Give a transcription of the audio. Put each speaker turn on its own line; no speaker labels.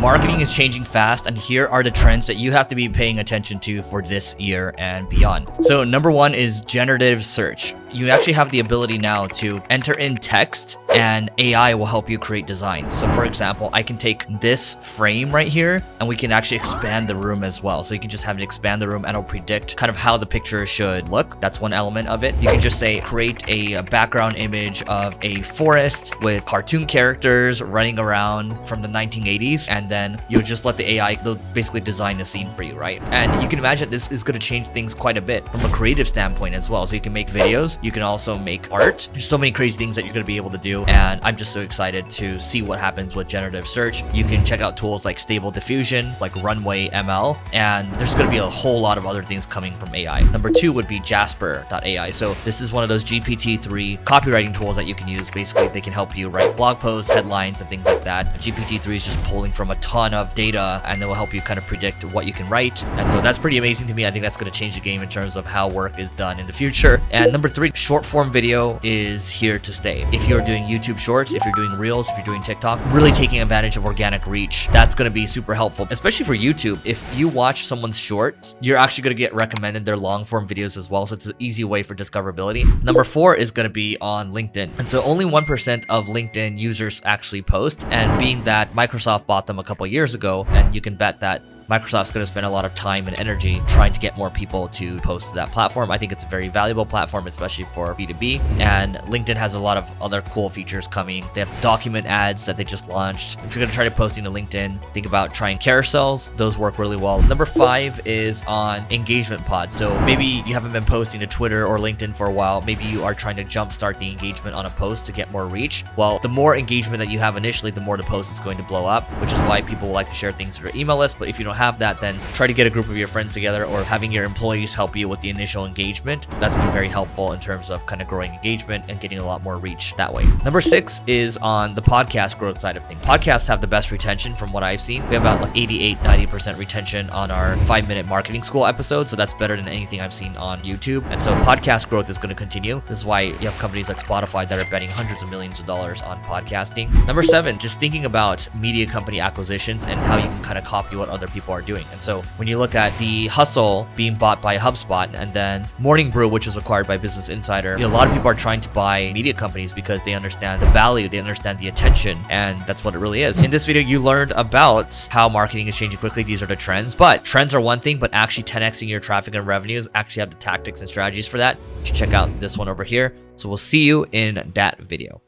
Marketing is changing fast, and here are the trends that you have to be paying attention to for this year and beyond. So number one is generative search. You actually have the ability now to enter in text and AI will help you create designs. So for example, I can take this frame right here and we can actually expand the room as well. So you can just have it expand the room and it'll predict kind of how the picture should look. That's one element of it. You can just say create a background image of a forest with cartoon characters running around from the 1980s, and then you'll just let the AI basically design a scene for you, right? And you can imagine this is going to change things quite a bit from a creative standpoint as well. So you can make videos, you can also make art. There's so many crazy things that you're going to be able to do, and I'm just so excited to see what happens with generative search. You can check out tools like Stable Diffusion, like Runway ML, and there's going to be a whole lot of other things coming from AI. Number two would be Jasper.ai. So this is one of those GPT-3 copywriting tools that you can use. Basically, they can help you write blog posts, headlines, and things like that. GPT-3 is just pulling from a ton of data, and it will help you kind of predict what you can write. And so that's pretty amazing to me. I think that's going to change the game in terms of how work is done in the future. And number three, short form video is here to stay. If you're doing YouTube shorts, if you're doing reels, if you're doing TikTok, really taking advantage of organic reach, that's going to be super helpful, especially for YouTube. If you watch someone's shorts, you're actually going to get recommended their long form videos as well. So it's an easy way for discoverability. Number four is going to be on LinkedIn. And so only 1% of LinkedIn users actually post. And being that Microsoft bought them a couple years ago, and you can bet that Microsoft's going to spend a lot of time and energy trying to get more people to post to that platform. I think it's a very valuable platform, especially for B2B. And LinkedIn has a lot of other cool features coming. They have document ads that they just launched. If you're going to try to posting to LinkedIn, think about trying carousels. Those work really well. Number five is on engagement pod. So maybe you haven't been posting to Twitter or LinkedIn for a while. Maybe you are trying to jumpstart the engagement on a post to get more reach. Well, the more engagement that you have initially, the more the post is going to blow up, which is why people like to share things to their email list. But if you don't have that, then try to get a group of your friends together, or having your employees help you with the initial engagement. That's been very helpful in terms of kind of growing engagement and getting a lot more reach that way. Number six is on the podcast growth side of things. Podcasts have the best retention from what I've seen. We have about like 88-90% retention on our 5-minute marketing school episode. So that's better than anything I've seen on YouTube. And so podcast growth is going to continue. This is why you have companies like Spotify that are betting hundreds of millions of dollars on podcasting. Number seven, just thinking about media company acquisitions and how you can kind of copy what other people are doing. And so when you look at The Hustle being bought by HubSpot, and then Morning Brew, which was acquired by Business Insider, a lot of people are trying to buy media companies because they understand the value, they understand the attention, and that's what it really is. In this video, you learned about how marketing is changing quickly. These are the trends, but trends are one thing, but actually 10xing your traffic and revenues, actually have the tactics and strategies for that. You should check out this one over here. So we'll see you in that video.